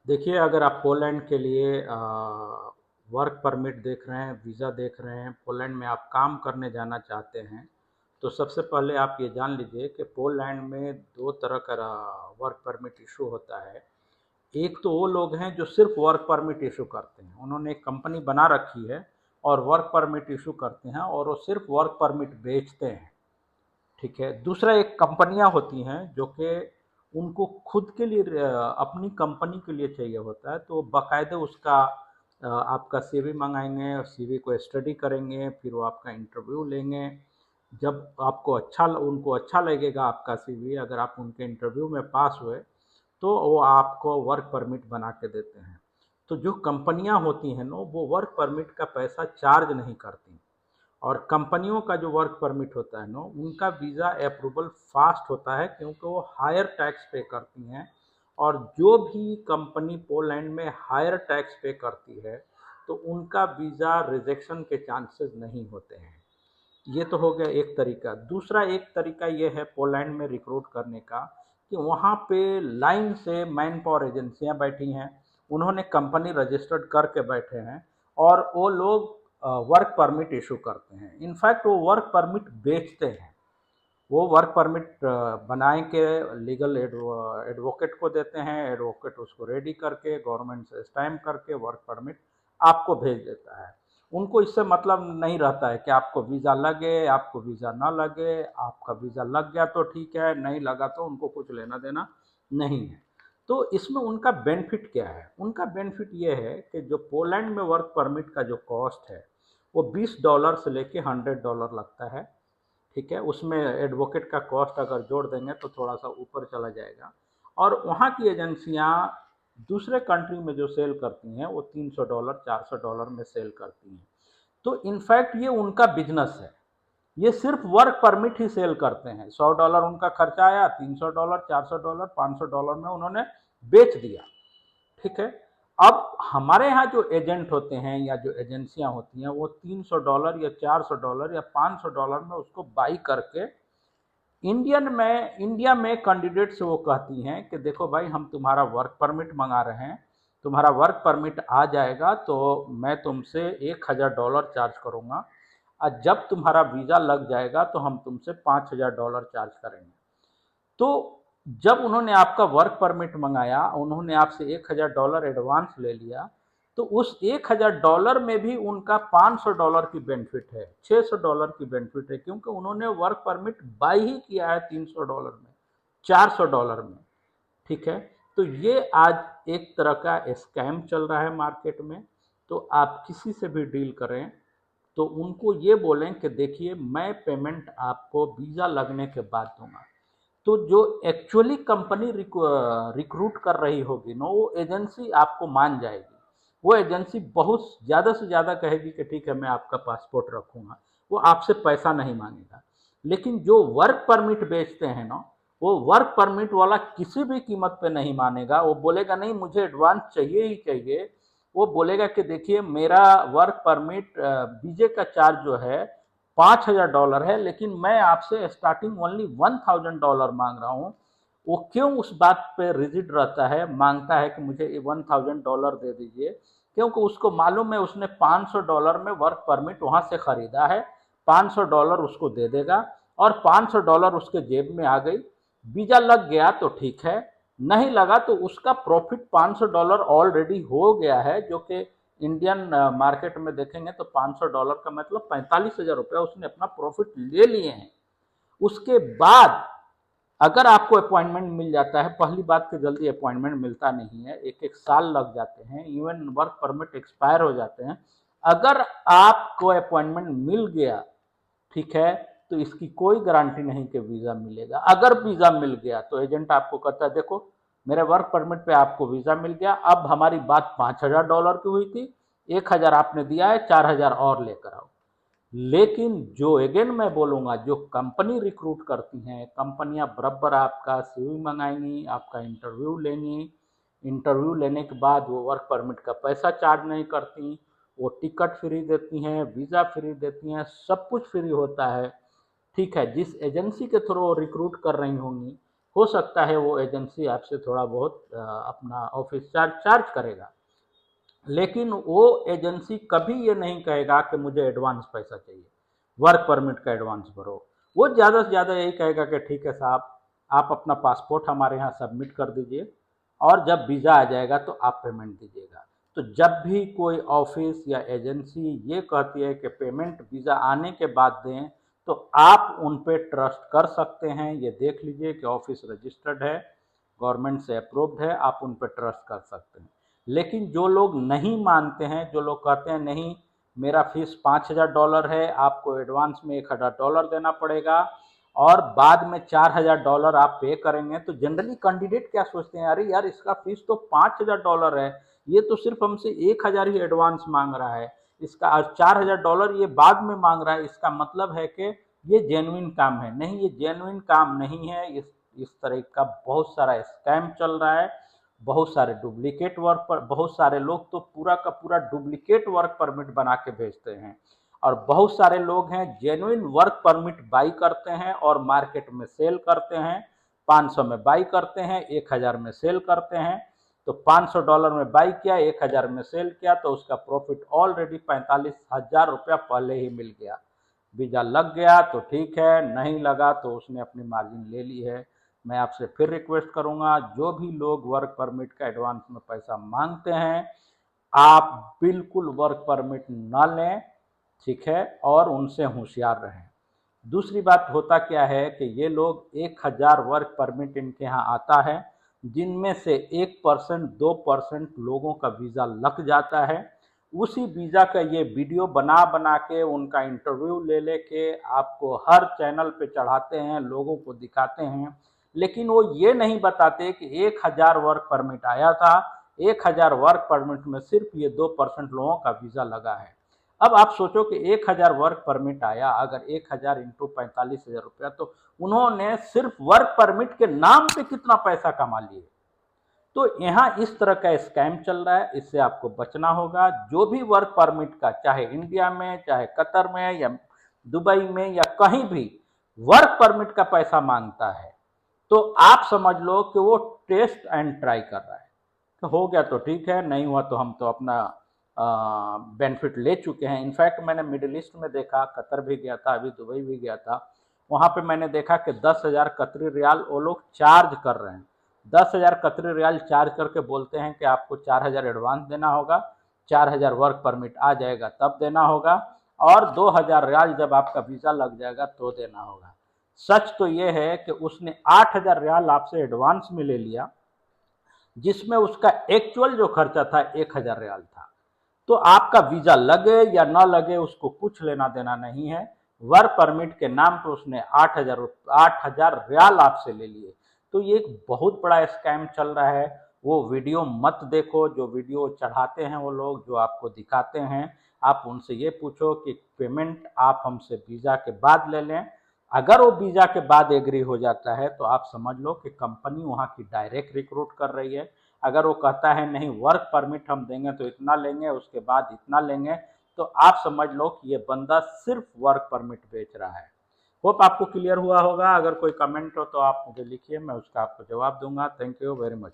देखिए, अगर आप पोलैंड के लिए वर्क परमिट देख रहे हैं, वीज़ा देख रहे हैं, पोलैंड में आप काम करने जाना चाहते हैं, तो सबसे पहले आप ये जान लीजिए कि पोलैंड में 2 तरह का वर्क परमिट इश्यू होता है। एक तो वो लोग हैं जो सिर्फ़ वर्क परमिट इश्यू करते हैं। उन्होंने एक कंपनी बना रखी है और वर्क परमिट इश्यू करते हैं और वो सिर्फ़ वर्क परमिट बेचते हैं। ठीक है। दूसरा एक कंपनियाँ होती हैं जो कि उनको खुद के लिए अपनी कंपनी के लिए चाहिए होता है, तो बाकायदे उसका आपका सीवी मंगाएँगे और सीवी को स्टडी करेंगे, फिर वो आपका इंटरव्यू लेंगे। जब आपको अच्छा उनको अच्छा लगेगा आपका सीवी, अगर आप उनके इंटरव्यू में पास हुए, तो वो आपको वर्क परमिट बना के देते हैं। तो जो कंपनियाँ होती हैं ना, वो वर्क परमिट का पैसा चार्ज नहीं करती। और कंपनियों का जो वर्क परमिट होता है ना, उनका वीज़ा अप्रूवल फास्ट होता है क्योंकि वो हायर टैक्स पे करती हैं। और जो भी कंपनी पोलैंड में हायर टैक्स पे करती है, तो उनका वीज़ा रिजेक्शन के चांसेस नहीं होते हैं। ये तो हो गया एक तरीका। दूसरा एक तरीका ये है पोलैंड में रिक्रूट करने का कि वहाँ पे लाइन से मैन पावर एजेंसियाँ बैठी हैं, उन्होंने कंपनी रजिस्टर्ड करके बैठे हैं और वो लोग वर्क परमिट इशू करते हैं। इनफैक्ट वो वर्क परमिट बेचते हैं। वो वर्क परमिट बनाए के लीगल एडवोकेट को देते हैं, एडवोकेट उसको रेडी करके गवर्नमेंट से स्टैम्प करके वर्क परमिट आपको भेज देता है। उनको इससे मतलब नहीं रहता है कि आपको वीज़ा लगे, आपको वीज़ा ना लगे, आपका वीज़ा लग गया तो ठीक है, नहीं लगा तो उनको कुछ लेना देना नहीं है। तो इसमें उनका बेनिफिट क्या है? उनका बेनिफिट ये है कि जो पोलैंड में वर्क परमिट का जो कॉस्ट है, वो $20 से लेके $100 लगता है। ठीक है, उसमें एडवोकेट का कॉस्ट अगर जोड़ देंगे तो थोड़ा सा ऊपर चला जाएगा। और वहाँ की एजेंसियाँ दूसरे कंट्री में जो सेल करती हैं वो $300 $400 में सेल करती हैं। तो इनफैक्ट ये उनका बिजनेस है। ये सिर्फ वर्क परमिट ही सेल करते हैं। $100 उनका खर्चा आया, $300 $400 $500 में उन्होंने बेच दिया। ठीक है। अब हमारे यहाँ जो एजेंट होते हैं या जो एजेंसियां होती हैं, वो $300 या $400 या $500 में उसको बाई करके इंडिया में कैंडिडेट से वो कहती हैं कि देखो भाई, हम तुम्हारा वर्क परमिट मंगा रहे हैं, तुम्हारा वर्क परमिट आ जाएगा तो मैं तुमसे $1000 चार्ज करूंगा और जब तुम्हारा वीज़ा लग जाएगा तो हम तुमसे $5000 चार्ज करेंगे। तो जब उन्होंने आपका वर्क परमिट मंगाया, उन्होंने आपसे $1000 एडवांस ले लिया, तो उस $1000 में भी उनका $500 की बेनिफिट है, $600 की बेनिफिट है, क्योंकि उन्होंने वर्क परमिट बाई ही किया है $300 में, $400 में। ठीक है। तो ये आज एक तरह का स्कैम चल रहा है मार्केट में। तो आप किसी से भी डील करें तो उनको ये बोलें कि देखिए, मैं पेमेंट आपको वीज़ा लगने के बाद दूंगा। तो जो एक्चुअली कंपनी रिक्रूट कर रही होगी ना, वो एजेंसी आपको मान जाएगी। वो एजेंसी बहुत ज़्यादा से ज़्यादा कहेगी कि ठीक है, मैं आपका पासपोर्ट रखूंगा। वो आपसे पैसा नहीं मांगेगा। लेकिन जो वर्क परमिट बेचते हैं ना, वो वर्क परमिट वाला किसी भी कीमत पे नहीं मानेगा। वो बोलेगा नहीं, मुझे एडवांस चाहिए ही चाहिए। वो बोलेगा कि देखिए, मेरा वर्क परमिट वीजे का चार्ज जो है $5000 है, लेकिन मैं आपसे स्टार्टिंग ओनली $1000 मांग रहा हूँ। वो क्यों उस बात पे रिजिड रहता है, मांगता है कि मुझे $1000 दे दीजिए, क्योंकि उसको मालूम है उसने $500 में वर्क परमिट वहां से खरीदा है। $500 उसको दे देगा और $500 उसके जेब में आ गई। वीजा लग गया तो ठीक है, नहीं लगा तो उसका प्रॉफिट $500 ऑलरेडी हो गया है, जो कि इंडियन मार्केट में देखेंगे तो $500 का मतलब ₹45,000 उसने अपना प्रॉफिट ले लिए हैं। उसके बाद अगर आपको अपॉइंटमेंट मिल जाता है, पहली बात तो जल्दी अपॉइंटमेंट मिलता नहीं है, एक एक साल लग जाते हैं, इवन वर्क परमिट एक्सपायर हो जाते हैं। अगर आपको अपॉइंटमेंट मिल गया, ठीक है, तो इसकी कोई गारंटी नहीं कि वीज़ा मिलेगा। अगर वीज़ा मिल गया तो एजेंट आपको कहता है देखो, मेरे वर्क परमिट पे आपको वीज़ा मिल गया, अब हमारी बात $5000 की हुई थी, 1000 आपने दिया है, 4000 और लेकर आओ। लेकिन जो अगेन मैं बोलूँगा, जो कंपनी रिक्रूट करती हैं, कंपनियां बराबर आपका सीवी मंगाएंगी, आपका इंटरव्यू लेंगी। इंटरव्यू लेने के बाद वो वर्क परमिट का पैसा चार्ज नहीं करती। वो टिकट फ्री देती हैं, वीज़ा फ्री देती हैं, सब कुछ फ्री होता है। ठीक है, जिस एजेंसी के थ्रू वो रिक्रूट कर रही होंगी, हो सकता है वो एजेंसी आपसे थोड़ा बहुत अपना ऑफिस चार्ज करेगा, लेकिन वो एजेंसी कभी ये नहीं कहेगा कि मुझे एडवांस पैसा चाहिए, वर्क परमिट का एडवांस भरो। वो ज़्यादा से ज़्यादा यही कहेगा कि ठीक है साहब, आप अपना पासपोर्ट हमारे यहाँ सबमिट कर दीजिए और जब वीज़ा आ जाएगा तो आप पेमेंट दीजिएगा। तो जब भी कोई ऑफिस या एजेंसी ये कहती है कि पेमेंट वीज़ा आने के बाद दें, तो आप उन पे ट्रस्ट कर सकते हैं। ये देख लीजिए कि ऑफिस रजिस्टर्ड है, गवर्नमेंट से अप्रूव्ड है, आप उन पे ट्रस्ट कर सकते हैं। लेकिन जो लोग नहीं मानते हैं, जो लोग कहते हैं नहीं मेरा फीस $5000 है, आपको एडवांस में $1000 देना पड़ेगा और बाद में $4000 आप पे करेंगे, तो जनरली कैंडिडेट क्या सोचते हैं, अरे यार इसका फीस तो $5000 है, ये तो सिर्फ हमसे 1000 ही एडवांस मांग रहा है, इसका $4000 ये बाद में मांग रहा है, इसका मतलब है कि ये जेन्युइन काम है। नहीं, ये जेन्युइन काम नहीं है। इस तरह का बहुत सारा स्कैम चल रहा है, बहुत सारे डुप्लीकेट वर्क पर, बहुत सारे लोग तो पूरा का पूरा डुप्लीकेट वर्क परमिट बना के भेजते हैं, और बहुत सारे लोग हैं जेन्युइन वर्क परमिट बाई करते हैं और मार्केट में सेल करते हैं। 500 में बाई करते हैं, 1000 में सेल करते हैं। तो $500 में बाई किया, 1000 में सेल किया, तो उसका प्रॉफिट ऑलरेडी 45,000 रुपया पहले ही मिल गया। वीजा लग गया तो ठीक है, नहीं लगा तो उसने अपनी मार्जिन ले ली है। मैं आपसे फिर रिक्वेस्ट करूंगा, जो भी लोग वर्क परमिट का एडवांस में पैसा मांगते हैं, आप बिल्कुल वर्क परमिट ना लें, ठीक है, और उनसे होशियार रहें। दूसरी बात होता क्या है कि ये लोग 1000 वर्क परमिट इनके यहाँ आता है, जिनमें से 1% 2% लोगों का वीज़ा लग जाता है। उसी वीज़ा का ये वीडियो बना बना के, उनका इंटरव्यू ले लेके आपको हर चैनल पे चढ़ाते हैं, लोगों को दिखाते हैं, लेकिन वो ये नहीं बताते कि 1000 वर्क परमिट आया था, 1000 वर्क परमिट में सिर्फ ये 2% लोगों का वीज़ा लगा है। अब आप सोचो कि 1000 वर्क परमिट आया, अगर 1000 इंटू 45,000 रुपया, तो उन्होंने सिर्फ वर्क परमिट के नाम पे कितना पैसा कमा लिए। तो यहाँ इस तरह का स्कैम चल रहा है, इससे आपको बचना होगा। जो भी वर्क परमिट का, चाहे इंडिया में, चाहे कतर में, या दुबई में, या कहीं भी वर्क परमिट का पैसा मांगता है, तो आप समझ लो कि वो टेस्ट एंड ट्राई कर रहा है। तो हो गया तो ठीक है, नहीं हुआ तो हम तो अपना बेनिफिट ले चुके हैं। इनफैक्ट मैंने मिडिल ईस्ट में देखा, कतर भी गया था, अभी दुबई भी गया था, वहाँ पे मैंने देखा कि 10,000 कतरी रियाल वो लोग चार्ज कर रहे हैं। 10,000 कतरी रियाल चार्ज करके बोलते हैं कि आपको 4000 एडवांस देना होगा, 4000 वर्क परमिट आ जाएगा तब देना होगा, और 2000 रियाल जब आपका वीज़ा लग जाएगा तो देना होगा। सच तो ये है कि उसने 8000 रियाल आपसे एडवांस में ले लिया, जिसमें उसका एक्चुअल जो खर्चा था 1000 रियाल था। तो आपका वीजा लगे या ना लगे उसको कुछ लेना देना नहीं है। वर्क परमिट के नाम पर उसने 8000 रियाल आपसे ले लिए। तो ये एक बहुत बड़ा स्कैम चल रहा है। वो वीडियो मत देखो, जो वीडियो चढ़ाते हैं वो लोग, जो आपको दिखाते हैं। आप उनसे ये पूछो कि पेमेंट आप हमसे वीज़ा के बाद ले लें। अगर वो वीज़ा के बाद एग्री हो जाता है तो आप समझ लो कि कंपनी वहाँ की डायरेक्ट रिक्रूट कर रही है। अगर वो कहता है नहीं वर्क परमिट हम देंगे तो इतना लेंगे, उसके बाद इतना लेंगे, तो आप समझ लो कि ये बंदा सिर्फ वर्क परमिट बेच रहा है। होप आपको क्लियर हुआ होगा। अगर कोई कमेंट हो तो आप मुझे लिखिए, मैं उसका आपको जवाब दूंगा। Thank you very much.